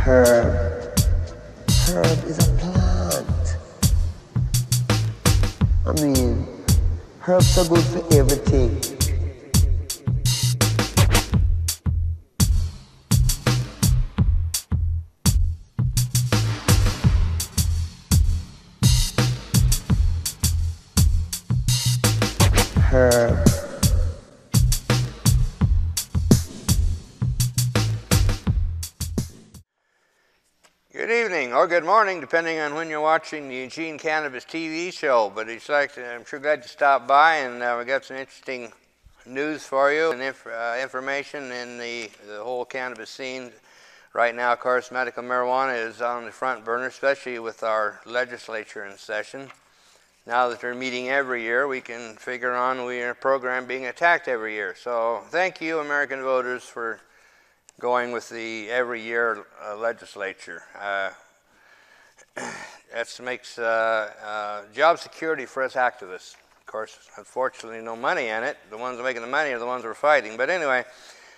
Herb. Herb is a plant. I mean, herbs are good for everything. Herb. Good evening or good morning, depending on when you're watching the Eugene Cannabis TV show. But I'm sure glad to stop by, and we got some interesting news for you and information in the whole cannabis scene. Right now, of course, medical marijuana is on the front burner, especially with our legislature in session. Now that they're meeting every year, we can figure on a program being attacked every year. So thank you, American voters, for going with the every year legislature. That makes job security for us activists. Of course, unfortunately, no money in it. The ones making the money are the ones who are fighting. But anyway,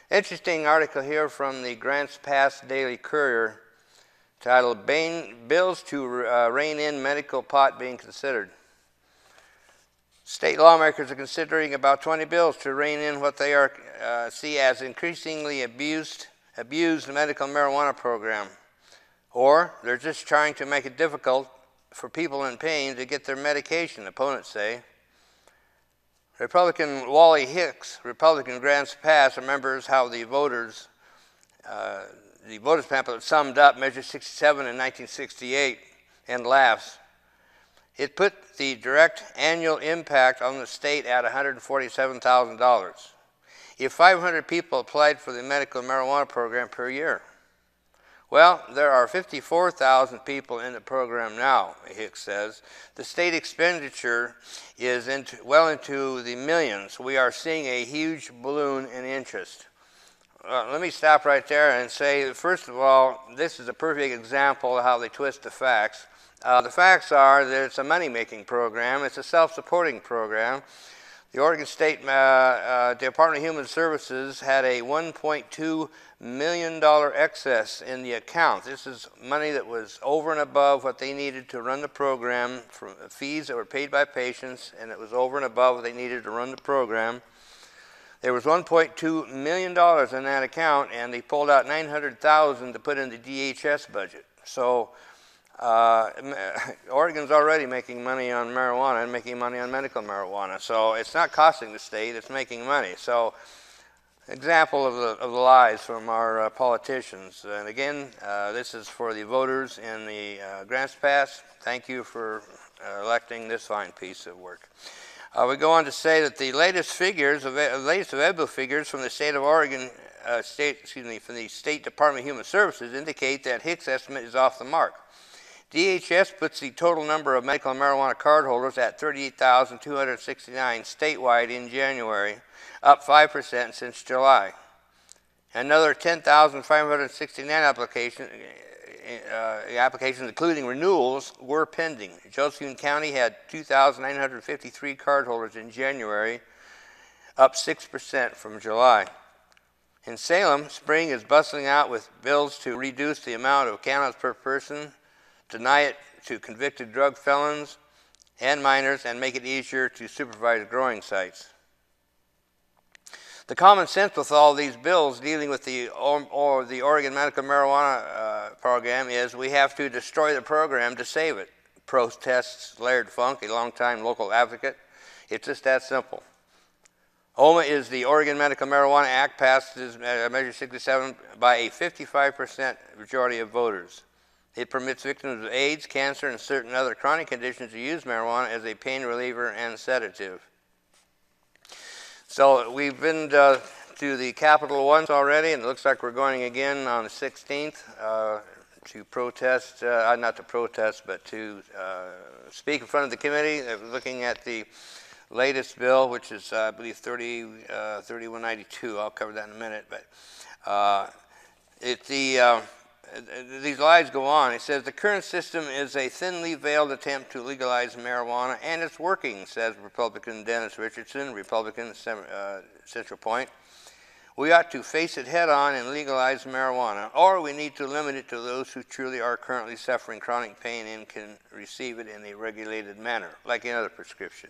interesting article here from the Grants Pass Daily Courier titled Bills to Rein in Medical Pot Being Considered. State lawmakers are considering about 20 bills to rein in what they see as increasingly abused medical marijuana program. Or they're just trying to make it difficult for people in pain to get their medication, opponents say. Republican Wally Hicks, Republican Grants Pass, remembers how the voters pamphlet summed up Measure 67 in 1968 and laughs. It put the direct annual impact on the state at $147,000. If 500 people applied for the medical marijuana program per year. Well, there are 54,000 people in the program now, Hicks says. The state expenditure is well into the millions. We are seeing a huge balloon in interest. Let me stop right there and say, first of all, this is a perfect example of how they twist the facts. The facts are that it's a money-making program. It's a self-supporting program. The Oregon State Department of Human Services had a $1.2 million excess in the account. This is money that was over and above what they needed to run the program, for fees that were paid by patients, and it was over and above what they needed to run the program. There was $1.2 million in that account, and they pulled out $900,000 to put in the DHS budget. So Oregon's already making money on marijuana and making money on medical marijuana. So it's not costing the state, it's making money. So example of the lies from our politicians. And again, this is for the voters in the Grants Pass. Thank you for electing this fine piece of work. We go on to say that the latest available figures from the state of Oregon, from the State Department of Human Services indicate that Hicks' estimate is off the mark. DHS puts the total number of medical marijuana cardholders at 38,269 statewide in January, up 5% since July. Another 10,569 applications, including renewals, were pending. Josephine County had 2,953 cardholders in January, up 6% from July. In Salem, spring is bustling out with bills to reduce the amount of cannabis per person, deny it to convicted drug felons and minors, and make it easier to supervise growing sites. The common sense with all these bills dealing with the Oregon medical marijuana program is we have to destroy the program to save it. Protests Laird Funk, a longtime local advocate. It's just that simple. OMMP is the Oregon Medical Marijuana Act, passed as Measure 67 by a 55% majority of voters. It permits victims of AIDS, cancer, and certain other chronic conditions to use marijuana as a pain reliever and sedative. So we've been to the Capitol once already, and it looks like we're going again on the 16th to protest, not to protest, but to speak in front of the committee, looking at the latest bill, which is, I believe, 3192. I'll cover that in a minute. But these lies go on. It says the current system is a thinly veiled attempt to legalize marijuana, and it's working, says Republican Dennis Richardson, Republican Central Point. We ought to face it head on and legalize marijuana, or we need to limit it to those who truly are currently suffering chronic pain and can receive it in a regulated manner, like any other prescription.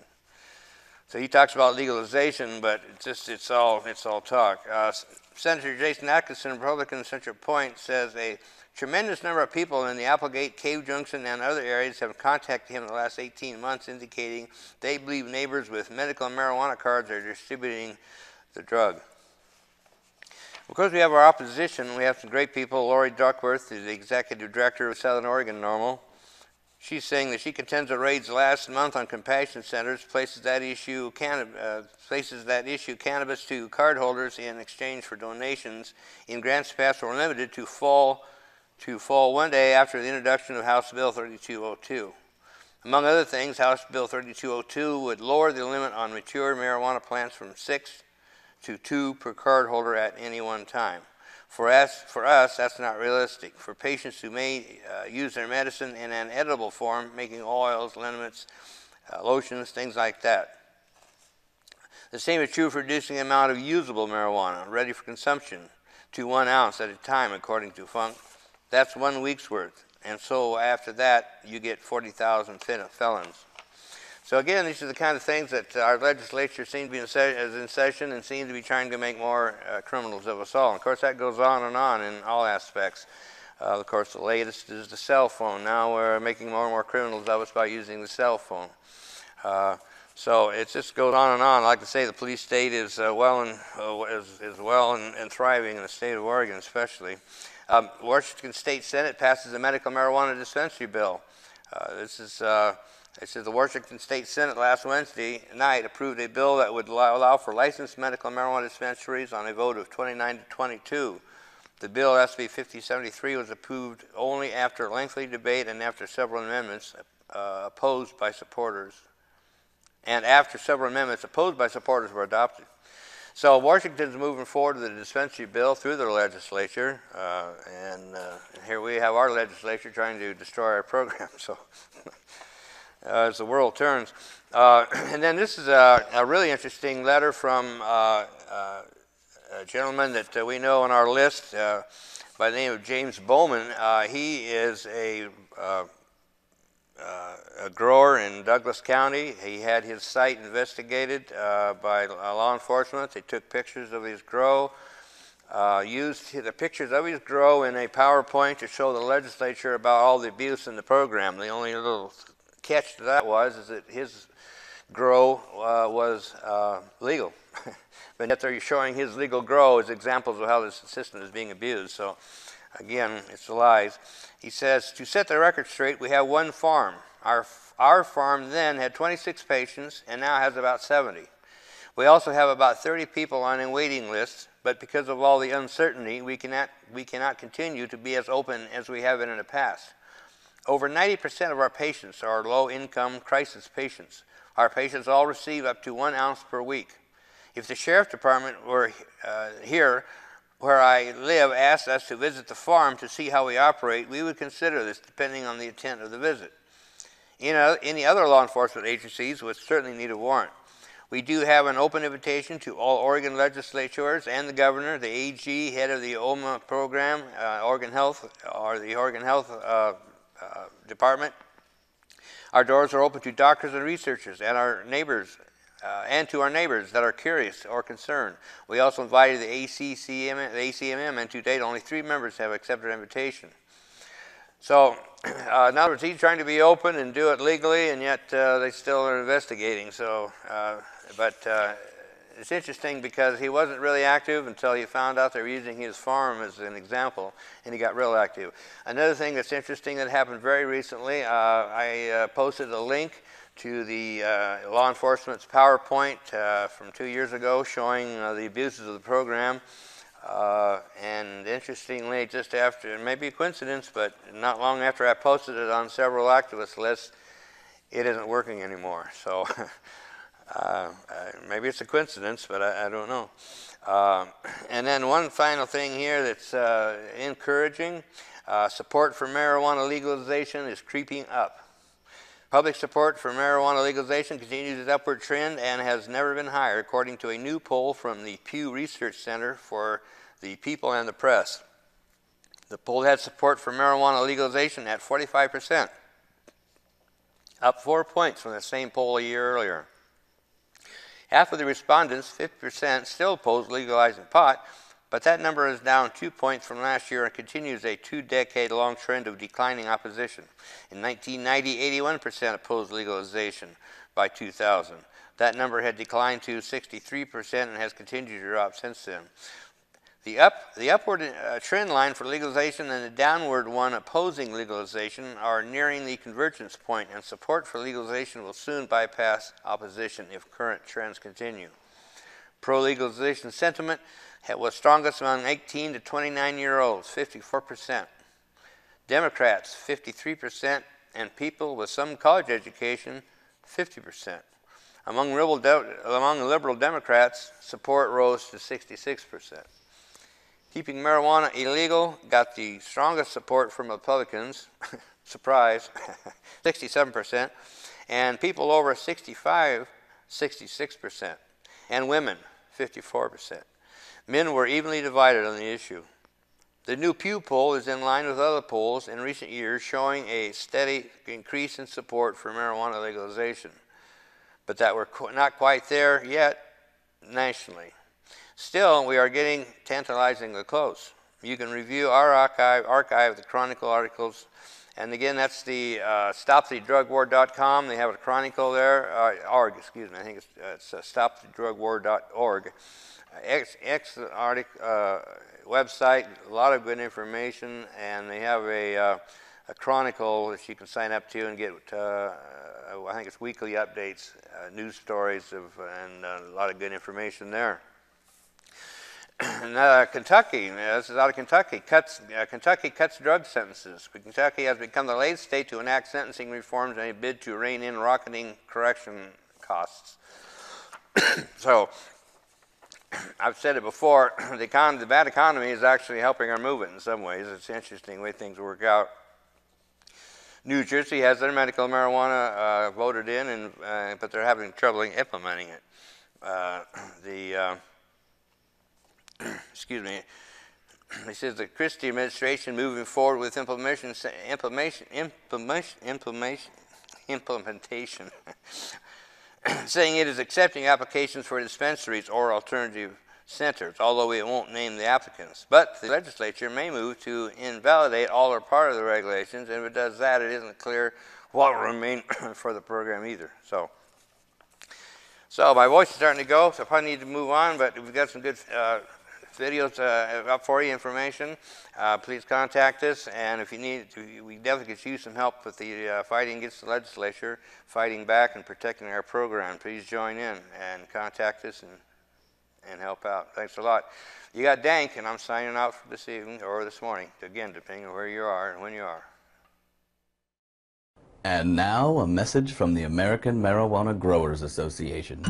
So he talks about legalization, but it's all talk. Senator Jason Atkinson, Republican Central Point, says a tremendous number of people in the Applegate, Cave Junction, and other areas have contacted him in the last 18 months, indicating they believe neighbors with medical marijuana cards are distributing the drug. Of course, we have our opposition. We have some great people. Lori Duckworth is the executive director of Southern Oregon NORML. She's saying that she contends that raids last month on compassion centers places that issue cannabis to cardholders in exchange for donations in grants passed were limited to fall one day after the introduction of House Bill 3202. Among other things, House Bill 3202 would lower the limit on mature marijuana plants from 6 to 2 per cardholder at any one time. For us, that's not realistic. For patients who may use their medicine in an edible form, making oils, liniments, lotions, things like that. The same is true for reducing the amount of usable marijuana ready for consumption to 1 ounce at a time, according to Funk. That's 1 week's worth. And so after that, you get 40,000 felons. So again, these are the kind of things that our legislature seems to be in session and seems to be trying to make more criminals of us all. And of course, that goes on in all aspects. Of course, the latest is the cell phone. Now we're making more and more criminals of us by using the cell phone. So it just goes on and on. Like I say, the police state is well and thriving in the state of Oregon, especially. Washington State Senate passes a medical marijuana dispensary bill. It says the Washington State Senate last Wednesday night approved a bill that would allow for licensed medical marijuana dispensaries on a vote of 29 to 22. The bill, SB 5073, was approved only after lengthy debate and after several amendments opposed by supporters. And after several amendments opposed by supporters were adopted. So Washington's moving forward with the dispensary bill through their legislature, and here we have our legislature trying to destroy our program. So. As the world turns. And then this is a really interesting letter from a gentleman that we know on our list by the name of James Bugman. He is a grower in Douglas County. He had his site investigated by law enforcement. They took pictures of his grow, used the pictures of his grow in a PowerPoint to show the legislature about all the abuse in the program. The only little catch to that is that his grow was legal. But yet they're showing his legal grow as examples of how this system is being abused. So again, it's lies. He says, to set the record straight, we have one farm. Our farm then had 26 patients and now has about 70. We also have about 30 people on a waiting list, but because of all the uncertainty, we cannot continue to be as open as we have been in the past. Over 90% of our patients are low-income crisis patients. Our patients all receive up to 1 ounce per week. If the sheriff department were here, where I live, asked us to visit the farm to see how we operate, we would consider this depending on the intent of the visit. Any other law enforcement agencies would certainly need a warrant. We do have an open invitation to all Oregon legislators and the governor, the AG, head of the OMMP program, Oregon Health Department. Our doors are open to doctors and researchers and our neighbors, and to our neighbors that are curious or concerned. We also invited the ACMM, and to date only 3 members have accepted our invitation. So, in other words, he's trying to be open and do it legally, and yet they still are investigating. So, it's interesting because he wasn't really active until he found out they were using his farm as an example, and he got real active. Another thing that's interesting that happened very recently, I posted a link to the law enforcement's PowerPoint from 2 years ago showing the abuses of the program. And interestingly, just after, it may be a coincidence, but not long after I posted it on several activist lists, it isn't working anymore. So maybe it's a coincidence, but I don't know. And then one final thing here that's encouraging, support for marijuana legalization is creeping up. Public support for marijuana legalization continues its upward trend and has never been higher, according to a new poll from the Pew Research Center for the People and the Press. The poll had support for marijuana legalization at 45%, up 4 points from the same poll a year earlier. Half of the respondents, 50%, still oppose legalizing pot, but that number is down 2 points from last year and continues a 2-decade-long trend of declining opposition. In 1990, 81% opposed legalization. By 2000, that number had declined to 63% and has continued to drop since then. The upward trend line for legalization and the downward one opposing legalization are nearing the convergence point, and support for legalization will soon bypass opposition if current trends continue. Pro-legalization sentiment was strongest among 18 to 29-year-olds, 54%. Democrats, 53%, and people with some college education, 50%. Among liberal Democrats, support rose to 66%. Keeping marijuana illegal got the strongest support from Republicans, surprise, 67%, and people over 65, 66%, and women, 54%. Men were evenly divided on the issue. The new Pew poll is in line with other polls in recent years showing a steady increase in support for marijuana legalization, but that we're not quite there yet nationally. Still, we are getting tantalizingly close. You can review our archive of the Chronicle articles, and again, that's the stopthedrugwar.com. They have a Chronicle there, org, excuse me, I think it's stopthedrugwar.org. Website, a lot of good information, and they have a Chronicle that you can sign up to and get, I think it's weekly updates, news stories, and a lot of good information there. Kentucky, this is out of Kentucky, Kentucky cuts drug sentences. Kentucky has become the latest state to enact sentencing reforms in a bid to rein in rocketing correction costs. So, I've said it before, the bad economy is actually helping our movement in some ways. It's interesting the way things work out. New Jersey has their medical marijuana voted in, but they're having trouble implementing it. Excuse me, he says the Christie administration moving forward with implementation, saying it is accepting applications for dispensaries or alternative centers, although it won't name the applicants. But the legislature may move to invalidate all or part of the regulations, and if it does that, it isn't clear what will remain for the program either. So my voice is starting to go, so I probably need to move on, but we've got some good videos up for you, information. Please contact us, and if you need, we definitely could use some help with the fighting against the legislature, fighting back and protecting our program. Please join in and contact us and help out. Thanks a lot. You got Dank, and I'm signing out for this evening or this morning, again, depending on where you are and when you are. And now a message from the American Marijuana Growers Association.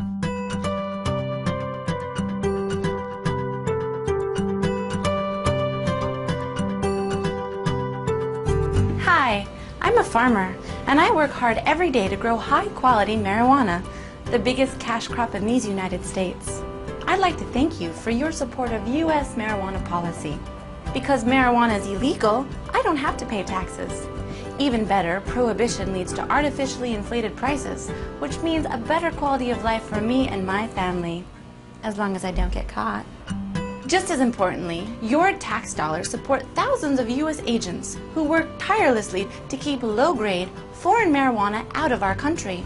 Hi, I'm a farmer, and I work hard every day to grow high-quality marijuana, the biggest cash crop in these United States. I'd like to thank you for your support of U.S. marijuana policy. Because marijuana is illegal, I don't have to pay taxes. Even better, prohibition leads to artificially inflated prices, which means a better quality of life for me and my family, as long as I don't get caught. Just as importantly, your tax dollars support thousands of U.S. agents who work tirelessly to keep low-grade, foreign marijuana out of our country.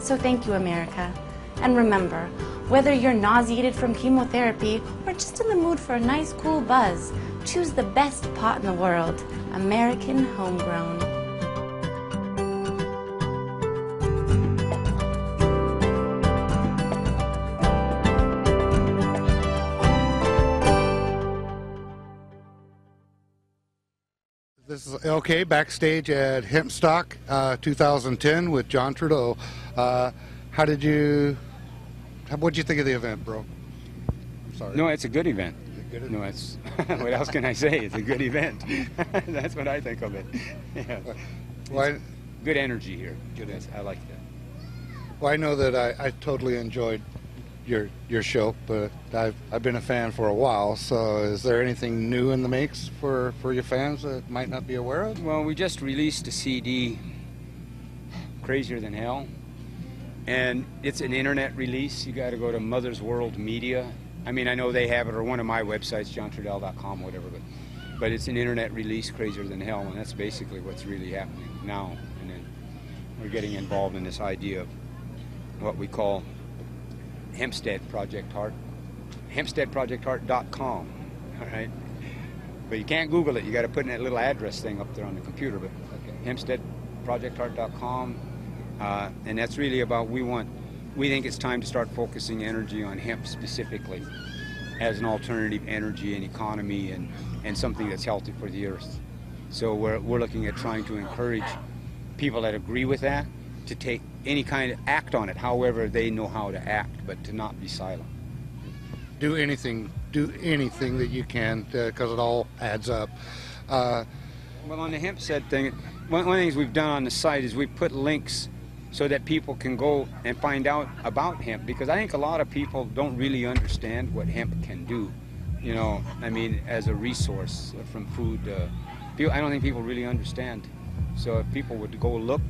So thank you, America. And remember, whether you're nauseated from chemotherapy or just in the mood for a nice cool buzz, choose the best pot in the world, American homegrown. This is LK backstage at Hempstalk 2010 with John Trudell. What'd you think of the event, bro? I'm sorry. No, it's a good event. Good No, it's what else can I say? It's a good event. That's what I think of it. Yeah. good energy here. I like that. Well, I know that I totally enjoyed your show, but I've been a fan for a while. So, is there anything new in the makes for your fans that might not be aware of? Well, we just released a CD, Crazier Than Hell, and it's an internet release. You got to go to Mother's World Media. I mean, I know they have it, or one of my websites, johntrudell.com, whatever, but it's an internet release, Crazier Than Hell, and that's basically what's really happening now. And then we're getting involved in this idea of what we call Hempstead Project Heart, hempsteadprojectheart.com, all right? But you can't Google it. You got to put in that little address thing up there on the computer, but hempsteadprojectheart.com, and that's really about, we think it's time to start focusing energy on hemp specifically as an alternative energy and economy and something that's healthy for the earth. So we're looking at trying to encourage people that agree with that to take any kind of act on it, however they know how to act, but to not be silent. Do anything that you can, because it all adds up. Well, on the Hempstead thing, one of the things we've done on the site is we've put links so that people can go and find out about hemp, because I think a lot of people don't really understand what hemp can do. You know, I mean, as a resource from food. I don't think people really understand. So if people would go look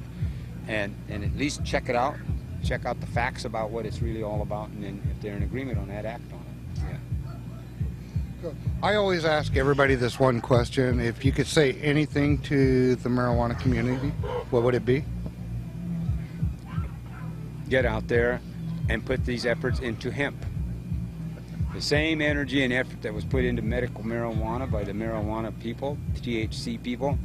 and at least check it out, check out the facts about what it's really all about, and then if they're in agreement on that, act on it. Yeah. I always ask everybody this one question. If you could say anything to the marijuana community, what would it be? Get out there and put these efforts into hemp. The same energy and effort that was put into medical marijuana by the marijuana people, THC people,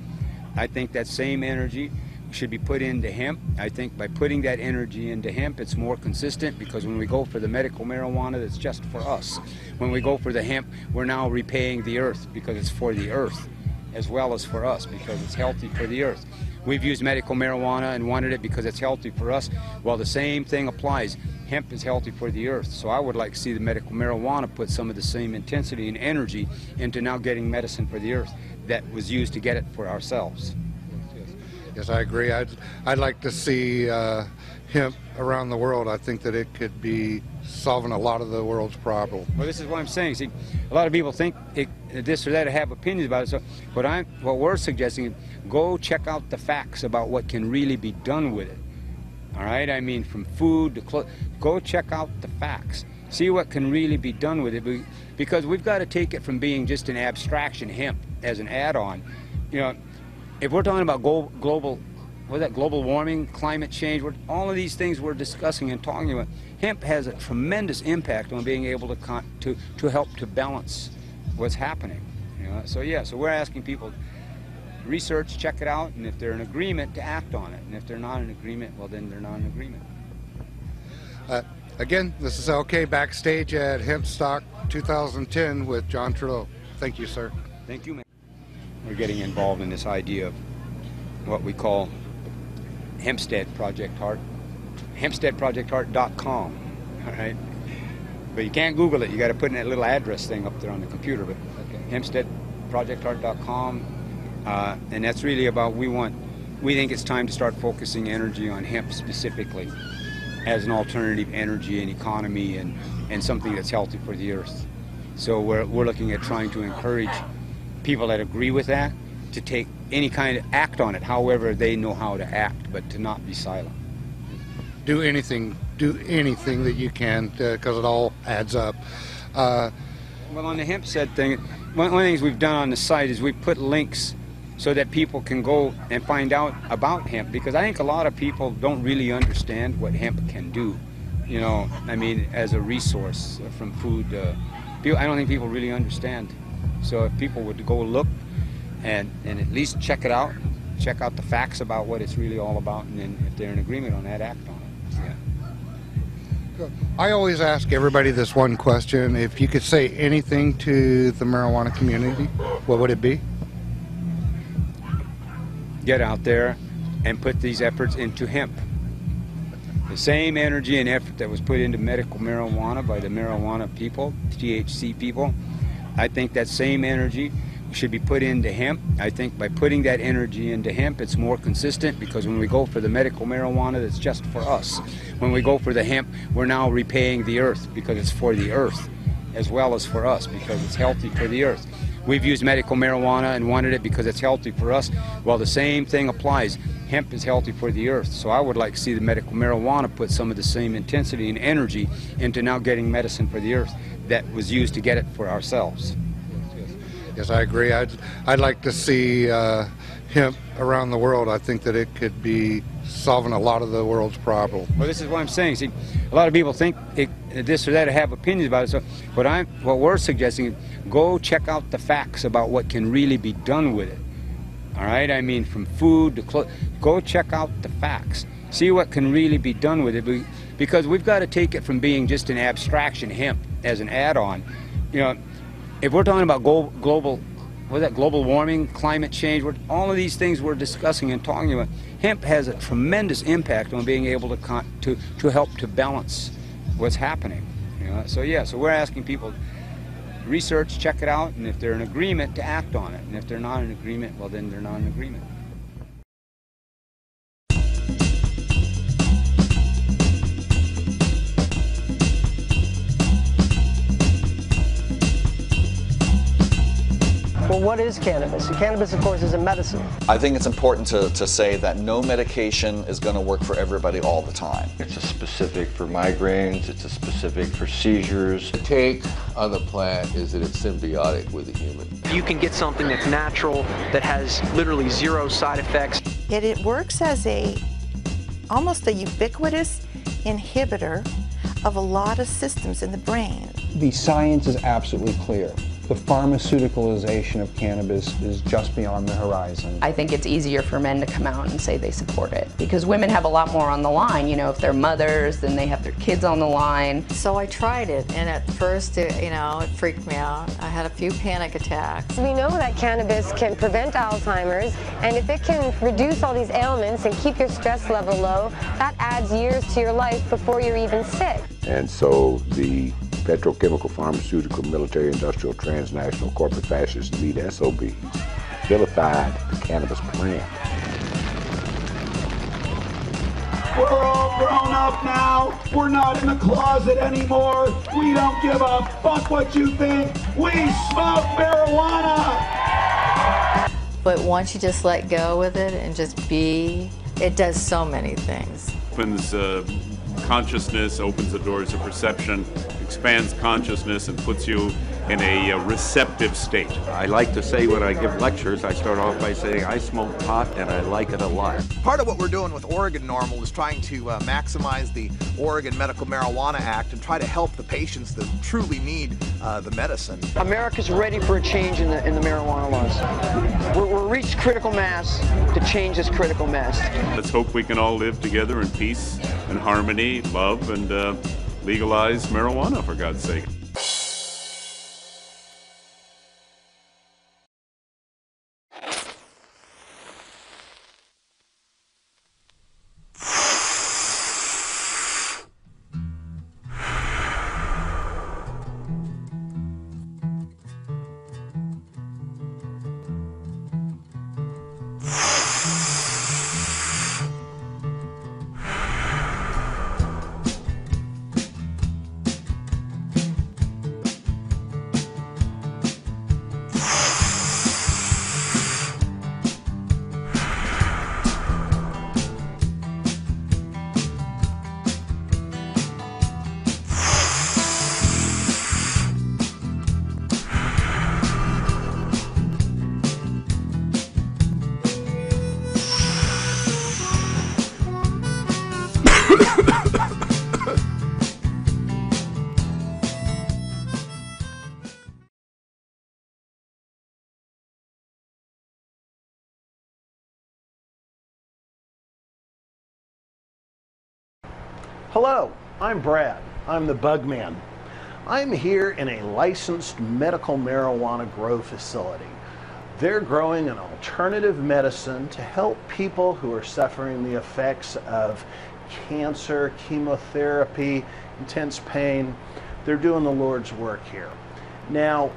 I think that same energy should be put into hemp. I think by putting that energy into hemp, it's more consistent, because when we go for the medical marijuana, that's just for us. When we go for the hemp, we're now repaying the earth, because it's for the earth as well as for us, because it's healthy for the earth. We've used medical marijuana and wanted it because it's healthy for us. Well, the same thing applies. Hemp is healthy for the earth. So I would like to see the medical marijuana put some of the same intensity and energy into now getting medicine for the earth that was used to get it for ourselves. Yes, I agree. I'd like to see hemp around the world. I think that it could be solving a lot of the world's problems. Well, this is what I'm saying. See, a lot of people think this or that, or have opinions about it. So what we're suggesting is go check out the facts about what can really be done with it. All right? I mean, from food to clothes. Go check out the facts. See what can really be done with it. Because we've got to take it from being just an abstraction, hemp, as an add-on. You know, if we're talking about global warming, climate change, all of these things we're discussing and talking about, hemp has a tremendous impact on being able to help to balance what's happening. You know? So yeah, so we're asking people, research, check it out, and if they're in agreement, to act on it. And if they're not in agreement, well, then they're not in agreement. Again, this is LK backstage at Hempstalk 2010 with John Trudell. Thank you, sir. Thank you, man. We're getting involved in this idea of what we call Hempstead Project Heart, hempsteadprojectheart.com, all right? But you can't Google it. You got to put in that little address thing up there on the computer, but hempsteadprojectheart.com, and that's really about, we think it's time to start focusing energy on hemp specifically as an alternative energy and economy and something that's healthy for the earth. So we're looking at trying to encourage people that agree with that to take any kind of act on it, however they know how to act, but to not be silent. Do anything that you can, because it all adds up. Well, on the Hempstead thing, one of the things we've done on the site is we've put links so that people can go and find out about hemp, because I think a lot of people don't really understand what hemp can do. You know, I mean, as a resource from food. I don't think people really understand. So if people would go look and at least check it out, check out the facts about what it's really all about, and then if they're in agreement on that, act on it. Yeah. I always ask everybody this one question. If you could say anything to the marijuana community, what would it be? Get out there and put these efforts into hemp. The same energy and effort that was put into medical marijuana by the marijuana people, THC people, I think that same energy should be put into hemp. I think by putting that energy into hemp, it's more consistent, because when we go for the medical marijuana, that's just for us. When we go for the hemp, we're now repaying the earth, because it's for the earth as well as for us, because it's healthy for the earth. We've used medical marijuana and wanted it because it's healthy for us. Well, the same thing applies. Hemp is healthy for the earth. So I would like to see the medical marijuana put some of the same intensity and energy into now getting medicine for the earth that was used to get it for ourselves. Yes, I agree. I'd like to see hemp around the world. I think that it could be solving a lot of the world's problems. Well, this is what I'm saying. See, a lot of people think this or that, or have opinions about it. So what we're suggesting is go check out the facts about what can really be done with it. All right? I mean, from food to clothes. Go check out the facts. See what can really be done with it. Because we've got to take it from being just an abstraction, hemp, as an add-on. You know, if we're talking about global warming, climate change, all of these things we're discussing and talking about, hemp has a tremendous impact on being able to help to balance what's happening. You know? So yeah, so we're asking people to research, check it out, and if they're in agreement, to act on it. And if they're not in agreement, well, then they're not in agreement. Well, what is cannabis? Cannabis, of course, is a medicine. I think it's important to say that no medication is going to work for everybody all the time. It's a specific for migraines, it's a specific for seizures. The take on the plant is that it's symbiotic with the human. You can get something that's natural, that has literally zero side effects. It works as almost a ubiquitous inhibitor of a lot of systems in the brain. The science is absolutely clear. The pharmaceuticalization of cannabis is just beyond the horizon. I think it's easier for men to come out and say they support it, because women have a lot more on the line. You know, if they're mothers, then they have their kids on the line. So I tried it, and at first, it freaked me out. I had a few panic attacks. We know that cannabis can prevent Alzheimer's, and if it can reduce all these ailments and keep your stress level low, that adds years to your life before you're even sick. And so the petrochemical, pharmaceutical, military, industrial, transnational, corporate fascist elite SOBs vilified the cannabis plant. We're all grown up now. We're not in the closet anymore. We don't give a fuck what you think. We smoke marijuana. But once you just let go with it and just be, it does so many things. Opens consciousness, opens the doors of perception, expands consciousness, and puts you in a receptive state. I like to say when I give lectures, I start off by saying I smoke pot and I like it a lot. Part of what we're doing with Oregon NORML is trying to maximize the Oregon Medical Marijuana Act and try to help the patients that truly need the medicine. America's ready for a change in the marijuana laws. We're reached critical mass to change this critical mass. Let's hope we can all live together in peace and harmony, love, and legalize marijuana, for God's sake. Hello, I'm Brad. I'm the Bugman. I'm here in a licensed medical marijuana grow facility. They're growing an alternative medicine to help people who are suffering the effects of cancer, chemotherapy, intense pain. They're doing the Lord's work here. Now,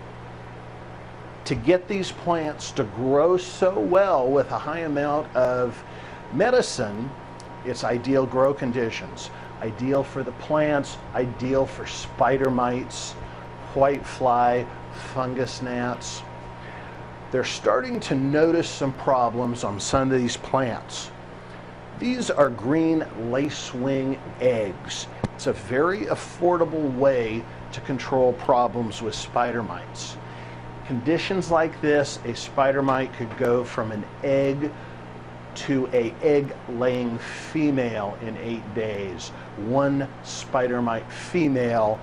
to get these plants to grow so well with a high amount of medicine, it's ideal grow conditions. Ideal for the plants, ideal for spider mites, whitefly, fungus gnats. They're starting to notice some problems on some of these plants. These are green lacewing eggs. It's a very affordable way to control problems with spider mites. Conditions like this, a spider mite could go from an egg to an egg-laying female in 8 days. One spider mite female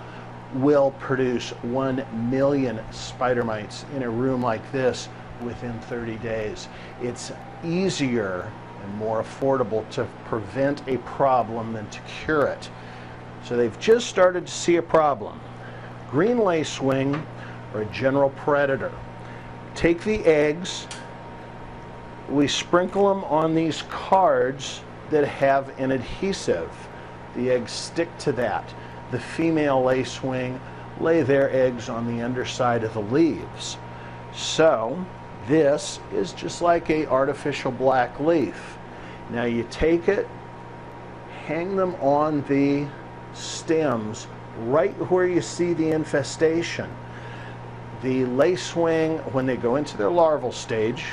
will produce 1 million spider mites in a room like this within 30 days. It's easier and more affordable to prevent a problem than to cure it. So they've just started to see a problem. Green lacewing are a general predator. Take the eggs, we sprinkle them on these cards that have an adhesive. The eggs stick to that. The female lacewing lay their eggs on the underside of the leaves. So this is just like an artificial black leaf. Now you take it, hang them on the stems right where you see the infestation. The lacewing, when they go into their larval stage,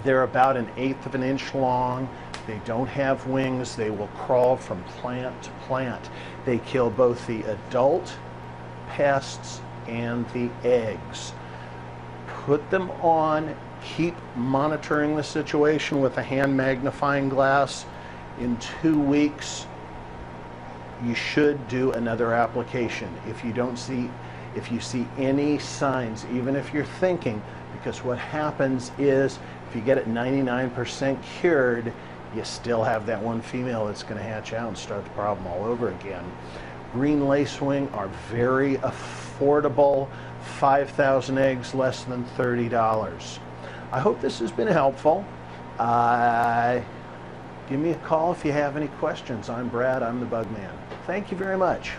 they're about 1/8 of an inch long. They don't have wings. They will crawl from plant to plant. They kill both the adult pests and the eggs. Put them on, keep monitoring the situation with a hand magnifying glass. In 2 weeks, you should do another application. If you see any signs, even if you're thinking, because what happens is if you get it 99% cured, you still have that one female that's going to hatch out and start the problem all over again. Green lacewing are very affordable, 5,000 eggs, less than $30. I hope this has been helpful. Give me a call if you have any questions. I'm Brad, I'm the Bugman. Thank you very much.